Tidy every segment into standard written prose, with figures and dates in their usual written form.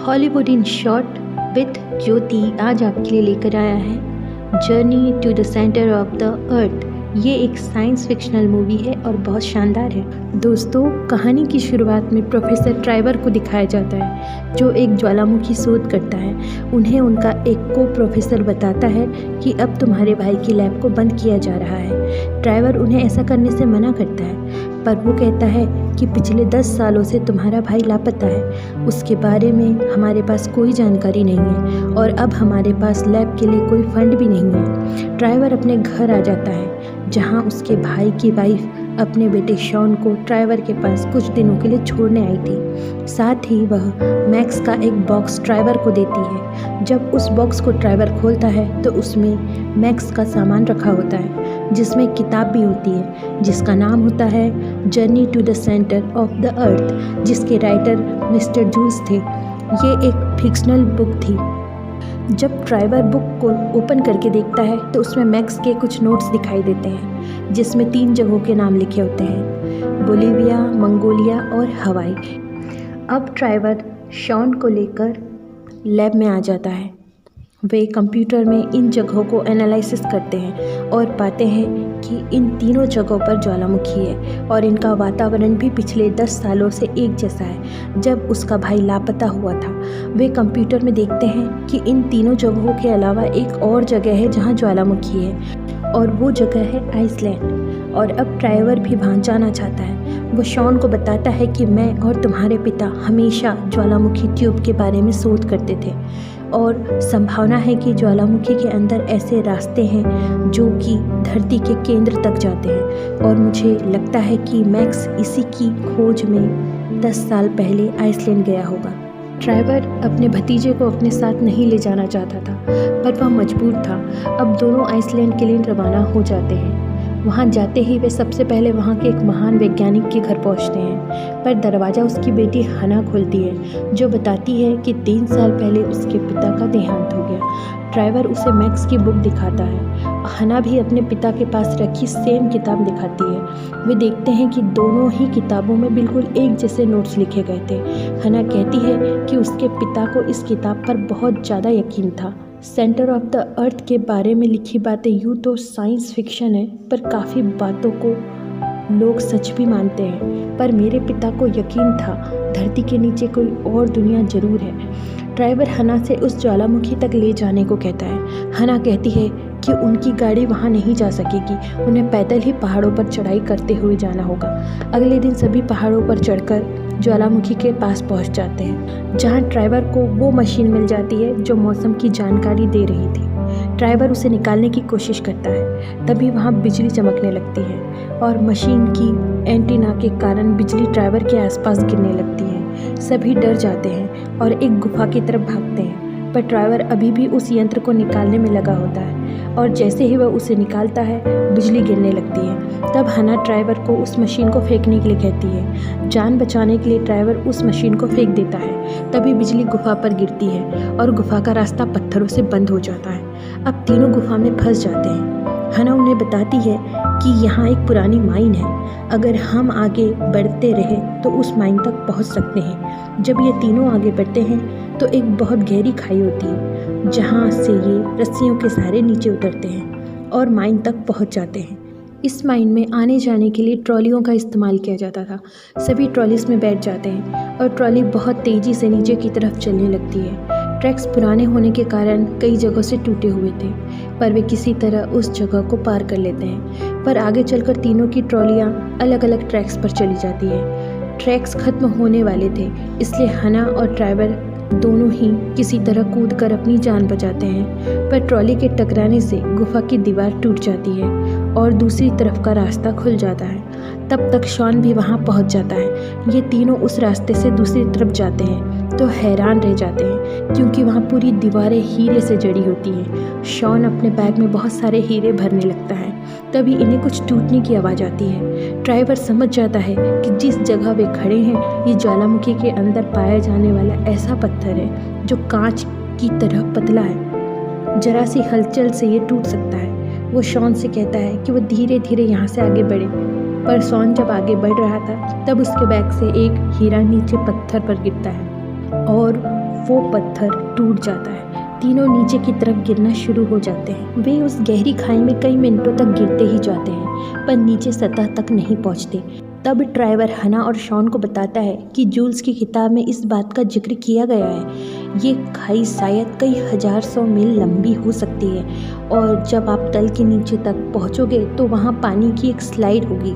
Hollywood in short with Jyoti आज आपके लिए लेकर आया है journey to the centre of the earth. ये एक साइंस फिक्शनल मूवी है और बहुत शानदार है। दोस्तों, कहानी की शुरुआत में प्रोफेसर ट्राइवर को दिखाया जाता है जो एक ज्वालामुखी शोध करता है। उन्हें उनका एक को प्रोफेसर बताता है कि अब तुम्हारे भाई की लैब को बंद किया जा रहा है। ट्राइवर उन्हें ऐसा करने से मना करता है, पर वो कहता है कि पिछले 10 सालों से तुम्हारा भाई लापता है। उसके बारे में हमारे पास कोई जानकारी नहीं है और अब हमारे पास लैब के लिए कोई फंड भी नहीं है। ट्राइवर अपने घर आ जाता है जहां उसके भाई की वाइफ अपने बेटे शॉन को ट्राइवर के पास कुछ दिनों के लिए छोड़ने आई थी। साथ ही वह मैक्स का एक बॉक्स ट्राइवर को देती है। जब उस बॉक्स को ट्राइवर खोलता है तो उसमें मैक्स का सामान रखा होता है, जिसमें किताब भी होती है जिसका नाम होता है journey to the centre of the earth, जिसके राइटर मिस्टर जूल्स थे। ये एक फिक्शनल बुक थी। जब ट्राइवर बुक को ओपन करके देखता है तो उसमें मैक्स के कुछ नोट्स दिखाई देते हैं, जिसमें 3 जगहों के नाम लिखे होते हैं, बोलिविया, मंगोलिया और हवाई। अब ट्राइवर शॉन को लेकर लैब में आ जाता है। वे कंप्यूटर में इन जगहों को एनालिसिस करते हैं और पाते हैं कि इन तीनों जगहों पर ज्वालामुखी है और इनका वातावरण भी पिछले 10 सालों से एक जैसा है जब उसका भाई लापता हुआ था। वे कंप्यूटर में देखते हैं कि इन तीनों जगहों के अलावा एक और जगह है जहां ज्वालामुखी है और वो जगह है आइसलैंड। और अब ट्राइवर भी वहाँ जाना चाहता है। वो शॉन को बताता है कि मैं और तुम्हारे पिता हमेशा ज्वालामुखी ट्यूब के बारे में शोध करते थे और संभावना है कि ज्वालामुखी के अंदर ऐसे रास्ते हैं जो कि धरती के केंद्र तक जाते हैं। और मुझे लगता है कि मैक्स इसी की खोज में 10 साल पहले आइसलैंड गया होगा। ट्राइवर अपने भतीजे को अपने साथ नहीं ले जाना चाहता था, पर वह मजबूर था। अब दोनों आइसलैंड के लिए रवाना हो जाते हैं। वहाँ जाते ही वे सबसे पहले वहाँ के एक महान वैज्ञानिक के घर पहुँचते हैं, पर दरवाज़ा उसकी बेटी हना खोलती है, जो बताती है कि 3 साल पहले उसके पिता का देहांत हो गया। ट्राइवर उसे मैक्स की बुक दिखाता है। हना भी अपने पिता के पास रखी सेम किताब दिखाती है। वे देखते हैं कि दोनों ही किताबों में बिल्कुल एक जैसे नोट्स लिखे गए थे। हना कहती है कि उसके पिता को इस किताब पर बहुत ज़्यादा यकीन था। सेंटर ऑफ द अर्थ के बारे में लिखी बातें यूँ तो साइंस फिक्शन है, पर काफ़ी बातों को लोग सच भी मानते हैं। पर मेरे पिता को यकीन था धरती के नीचे कोई और दुनिया जरूर है। ट्राइवर हना से उस ज्वालामुखी तक ले जाने को कहता है। हना कहती है कि उनकी गाड़ी वहाँ नहीं जा सकेगी, उन्हें पैदल ही पहाड़ों पर चढ़ाई करते हुए जाना होगा। अगले दिन सभी पहाड़ों पर चढ़कर ज्वालामुखी के पास पहुँच जाते हैं, जहाँ ट्राइवर को वो मशीन मिल जाती है जो मौसम की जानकारी दे रही थी। ट्राइवर उसे निकालने की कोशिश करता है, तभी वहाँ बिजली चमकने लगती है और मशीन की एंटीना के कारण बिजली ट्राइवर के आसपास गिरने लगती है। सभी डर जाते हैं और एक गुफा की तरफ भागते हैं, पर ट्राइवर अभी भी उस यंत्र को निकालने में लगा होता है और जैसे ही वह उसे निकालता है बिजली गिरने लगती है। तब हना ट्राइवर को उस मशीन को फेंकने के लिए कहती है। जान बचाने के लिए ट्राइवर उस मशीन को फेंक देता है। तभी बिजली गुफा पर गिरती है और गुफा का रास्ता पत्थरों से बंद हो जाता है। अब तीनों गुफा में फंस जाते हैं। हना उन्हें बताती है कि यहाँ एक पुरानी माइन है, अगर हम आगे बढ़ते रहे तो उस माइन तक पहुँच सकते हैं। जब ये तीनों आगे बढ़ते हैं तो एक बहुत गहरी खाई होती है, जहाँ से ये रस्सियों के सहारे नीचे उतरते हैं और माइन तक पहुँच जाते हैं। इस माइन में आने जाने के लिए ट्रॉलियों का इस्तेमाल किया जाता था। सभी ट्रॉलीज में बैठ जाते हैं और ट्रॉली बहुत तेज़ी से नीचे की तरफ चलने लगती है। ट्रैक्स पुराने होने के कारण कई जगहों से टूटे हुए थे, पर वे किसी तरह उस जगह को पार कर लेते हैं। पर आगे चलकर तीनों की ट्रॉलियाँ अलग अलग ट्रैक्स पर चली जाती है। ट्रैक्स खत्म होने वाले थे, इसलिए हना और ट्राइवर दोनों ही किसी तरह कूदकर अपनी जान बचाते हैं। पर ट्रॉली के टकराने से गुफा की दीवार टूट जाती है और दूसरी तरफ का रास्ता खुल जाता है। तब तक शॉन भी वहां पहुंच जाता है। ये तीनों उस रास्ते से दूसरी तरफ जाते हैं तो हैरान रह जाते हैं, क्योंकि वहाँ पूरी दीवारें हीरे से जड़ी होती हैं। शॉन अपने बैग में बहुत सारे हीरे भरने लगता है। तभी इन्हें कुछ टूटने की आवाज़ आती है। ड्राइवर समझ जाता है कि जिस जगह वे खड़े हैं ये ज्वालामुखी के अंदर पाया जाने वाला ऐसा पत्थर है जो कांच की तरह पतला है। जरा सी हलचल से ये टूट सकता है। वो शॉन से कहता है कि वो धीरे धीरे यहाँ से आगे बढ़े, पर शॉन जब आगे बढ़ रहा था तब उसके बैग से एक हीरा नीचे पत्थर पर गिरता है और वो पत्थर टूट जाता है। तीनों नीचे की तरफ गिरना शुरू हो जाते हैं। वे उस गहरी खाई में कई मिनटों तक गिरते ही जाते हैं पर नीचे सतह तक नहीं पहुंचते। तब ड्राइवर हना और शॉन को बताता है कि जूल्स की किताब में इस बात का जिक्र किया गया है। ये खाई शायद कई हजार सौ मील लंबी हो सकती है और जब आप तल के नीचे तक पहुंचोगे तो वहाँ पानी की एक स्लाइड होगी।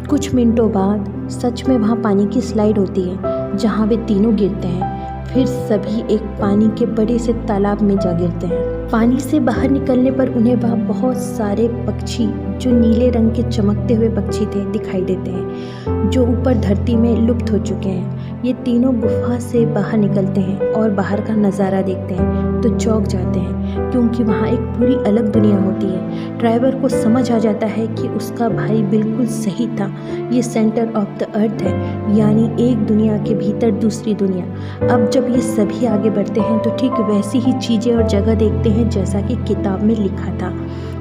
कुछ मिनटों बाद सच में वहाँ पानी की स्लाइड होती है जहाँ वे तीनों गिरते हैं। फिर सभी एक पानी के बड़े से तालाब में जा गिरते हैं। पानी से बाहर निकलने पर उन्हें वहाँ बहुत सारे पक्षी, जो नीले रंग के चमकते हुए पक्षी थे, दिखाई देते हैं जो ऊपर धरती में लुप्त हो चुके हैं। ये तीनों गुफा से बाहर निकलते हैं और बाहर का नज़ारा देखते हैं तो चौंक जाते हैं क्योंकि वहाँ एक पूरी अलग दुनिया होती है। ड्राइवर को समझ आ जाता है कि उसका भाई बिल्कुल सही था। ये सेंटर ऑफ द अर्थ है, यानी एक दुनिया के भीतर दूसरी दुनिया। अब जब ये सभी आगे बढ़ते हैं तो ठीक वैसी ही चीज़ें और जगह देखते हैं जैसा कि किताब में लिखा था।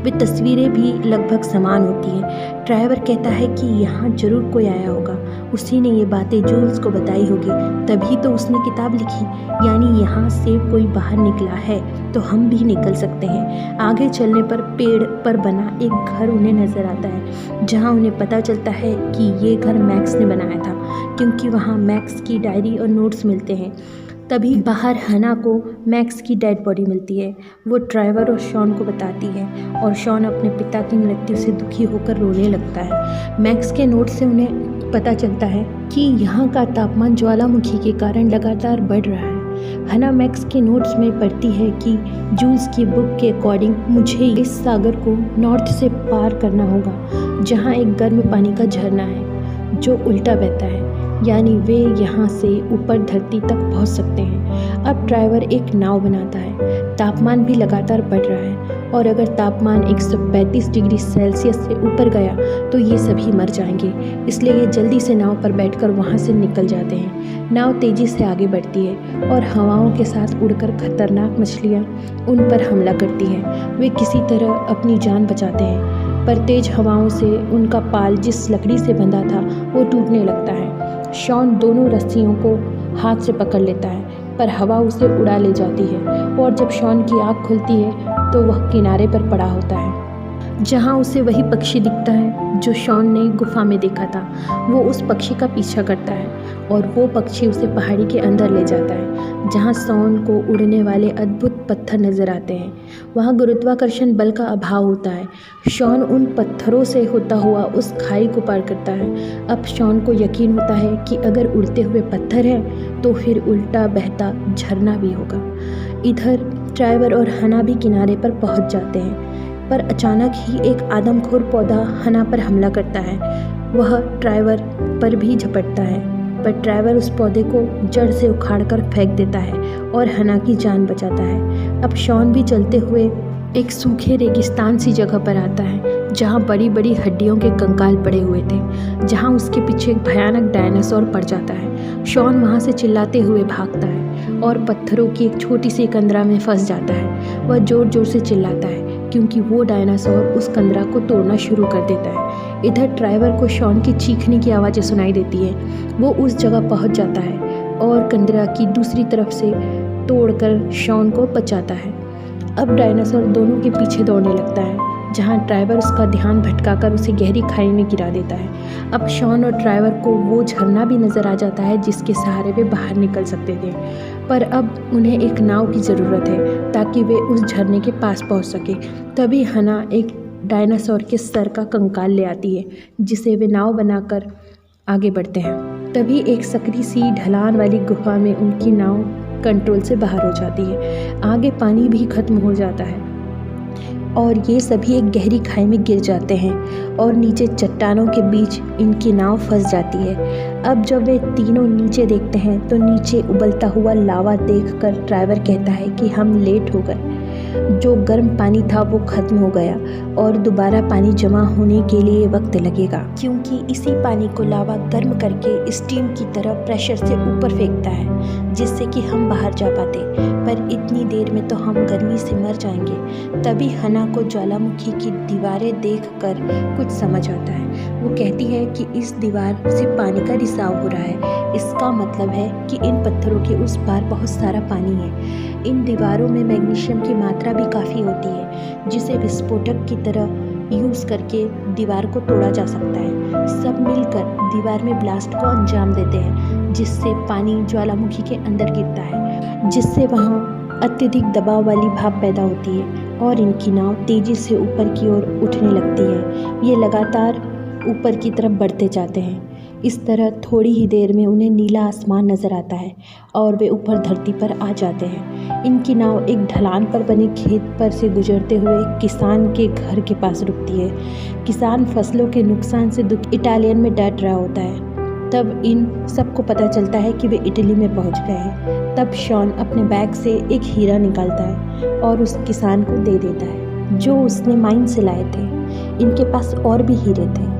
वे तस्वीरें भी लगभग समान होती हैं। ड्राइवर कहता है कि यहाँ जरूर कोई आया होगा, उसी ने ये बातें जूल्स को बताई होगी, तभी तो उसने किताब लिखी। यानी यहाँ से कोई बाहर निकला है तो हम भी निकल सकते हैं। आगे चलने पर पेड़ पर बना एक घर उन्हें नज़र आता है जहाँ उन्हें पता चलता है कि ये घर मैक्स ने बनाया था क्योंकि वहाँ मैक्स की डायरी और नोट्स मिलते हैं। तभी बाहर हना को मैक्स की डेड बॉडी मिलती है। वो ड्राइवर और शॉन को बताती है और शॉन अपने पिता की मृत्यु से दुखी होकर रोने लगता है। मैक्स के नोट से उन्हें पता चलता है कि यहाँ का तापमान ज्वालामुखी के कारण लगातार बढ़ रहा है। हना मैक्स के नोट्स में पढ़ती है कि जूल्स की बुक के अकॉर्डिंग मुझे इस सागर को नॉर्थ से पार करना होगा जहाँ एक गर्म पानी का झरना है जो उल्टा बहता है, यानी वे यहाँ से ऊपर धरती तक पहुँच सकते हैं। अब ड्राइवर एक नाव बनाता है। तापमान भी लगातार बढ़ रहा है और अगर तापमान 135 डिग्री सेल्सियस से ऊपर गया तो ये सभी मर जाएंगे, इसलिए ये जल्दी से नाव पर बैठकर वहाँ से निकल जाते हैं। नाव तेज़ी से आगे बढ़ती है और हवाओं के साथ उड़कर खतरनाक मछलियाँ उन पर हमला करती हैं। वे किसी तरह अपनी जान बचाते हैं पर तेज हवाओं से उनका पाल जिस लकड़ी से बंधा था वो टूटने लगता है। शॉन दोनों रस्सियों को हाथ से पकड़ लेता है पर हवा उसे उड़ा ले जाती है और जब शॉन की आँख खुलती है तो वह किनारे पर पड़ा होता है जहाँ उसे वही पक्षी दिखता है जो शॉन ने गुफा में देखा था। वो उस पक्षी का पीछा करता है और वो पक्षी उसे पहाड़ी के अंदर ले जाता है जहाँ शॉन को उड़ने वाले अद्भुत पत्थर नज़र आते हैं। वहाँ गुरुत्वाकर्षण बल का अभाव होता है। शॉन उन पत्थरों से होता हुआ उस खाई को पार करता है। अब शॉन को यकीन होता है कि अगर उड़ते हुए पत्थर हैं तो फिर उल्टा बहता झरना भी होगा। इधर ड्राइवर और हना भी किनारे पर पहुँच जाते हैं पर अचानक ही एक आदमखोर पौधा हना पर हमला करता है। वह ड्राइवर पर भी झपटता है पर ड्राइवर उस पौधे को जड़ से उखाड़कर फेंक देता है और हना की जान बचाता है। अब शॉन भी चलते हुए एक सूखे रेगिस्तान सी जगह पर आता है जहाँ बड़ी बड़ी हड्डियों के कंकाल पड़े हुए थे, जहाँ उसके पीछे एक भयानक डायनासोर पड़ जाता है। शॉन वहाँ से चिल्लाते हुए भागता है और पत्थरों की एक छोटी सी कंदरा में फंस जाता है। वह ज़ोर ज़ोर से चिल्लाता है क्योंकि वो डायनासोर उस कंदरा को तोड़ना शुरू कर देता है। इधर ड्राइवर को शॉन की चीखने की आवाज़ें सुनाई देती है। वो उस जगह पहुँच जाता है और कंदरा की दूसरी तरफ से तोड़कर शॉन को बचाता है। अब डायनासोर दोनों के पीछे दौड़ने लगता है जहाँ ड्राइवर उसका ध्यान भटकाकर उसे गहरी खाई में गिरा देता है। अब शॉन और ड्राइवर को वो झरना भी नज़र आ जाता है जिसके सहारे वे बाहर निकल सकते थे, पर अब उन्हें एक नाव की ज़रूरत है ताकि वे उस झरने के पास पहुंच सके। तभी हना एक डायनासोर के सर का कंकाल ले आती है जिसे वे नाव बनाकर आगे बढ़ते हैं। तभी एक सकरी सी ढलान वाली गुफा में उनकी नाव कंट्रोल से बाहर हो जाती है। आगे पानी भी खत्म हो जाता है और ये सभी एक गहरी खाई में गिर जाते हैं और नीचे चट्टानों के बीच इनकी नाव फंस जाती है। अब जब वे तीनों नीचे देखते हैं तो नीचे उबलता हुआ लावा देखकर ड्राइवर कहता है कि हम लेट हो गए। जो गर्म पानी था वो खत्म हो गया और दोबारा पानी जमा होने के लिए वक्त लगेगा क्योंकि इसी पानी को लावा गर्म करके स्टीम की तरह प्रेशर से ऊपर फेंकता है जिससे कि हम बाहर जा पाते, पर इतनी देर में तो हम गर्मी से मर जाएंगे। तभी हना को ज्वालामुखी की दीवारें देखकर कुछ समझ आता है। वो कहती है कि इस दीवार से पानी का रिसाव हो रहा है, इसका मतलब है कि इन पत्थरों के उस पार बहुत सारा पानी है। इन दीवारों में मैग्नीशियम की मात्रा भी काफ़ी होती है, जिसे विस्फोटक की तरह यूज़ करके दीवार को तोड़ा जा सकता है। सब मिलकर दीवार में ब्लास्ट को अंजाम देते हैं, जिससे पानी ज्वालामुखी के अंदर गिरता है, जिससे वहाँ अत्यधिक दबाव वाली भाप पैदा होती है और इनकी नाव तेज़ी से ऊपर की ओर उठने लगती है। ये लगातार ऊपर की तरफ बढ़ते जाते हैं। इस तरह थोड़ी ही देर में उन्हें नीला आसमान नज़र आता है और वे ऊपर धरती पर आ जाते हैं। इनकी नाव एक ढलान पर बने खेत पर से गुजरते हुए किसान के घर के पास रुकती है। किसान फसलों के नुकसान से इटालियन में डट रहा होता है। तब इन सबको पता चलता है कि वे इटली में पहुंच गए हैं। तब शॉन अपने बैग से एक हीरा निकालता है और उस किसान को दे देता है, जो उसने माइन से लाए थे। इनके पास और भी हीरे थे।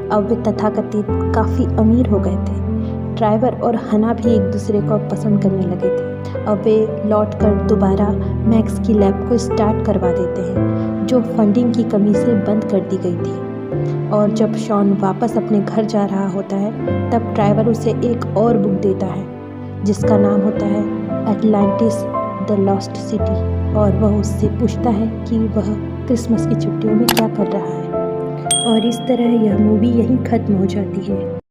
अब वे तथाकथित काफ़ी अमीर हो गए थे। ड्राइवर और हना भी एक दूसरे को पसंद करने लगे थे। अब वे लौटकर दोबारा मैक्स की लैब को स्टार्ट करवा देते हैं, जो फंडिंग की कमी से बंद कर दी गई थी। और जब शॉन वापस अपने घर जा रहा होता है, तब ड्राइवर उसे एक और बुक देता है, जिसका नाम होता है एटलांटिस द लॉस्ट सिटी। और वह उससे पूछता है कि वह क्रिसमस की छुट्टियों में क्या कर रहा है। और इस तरह यह मूवी यहीं ख़त्म हो जाती है।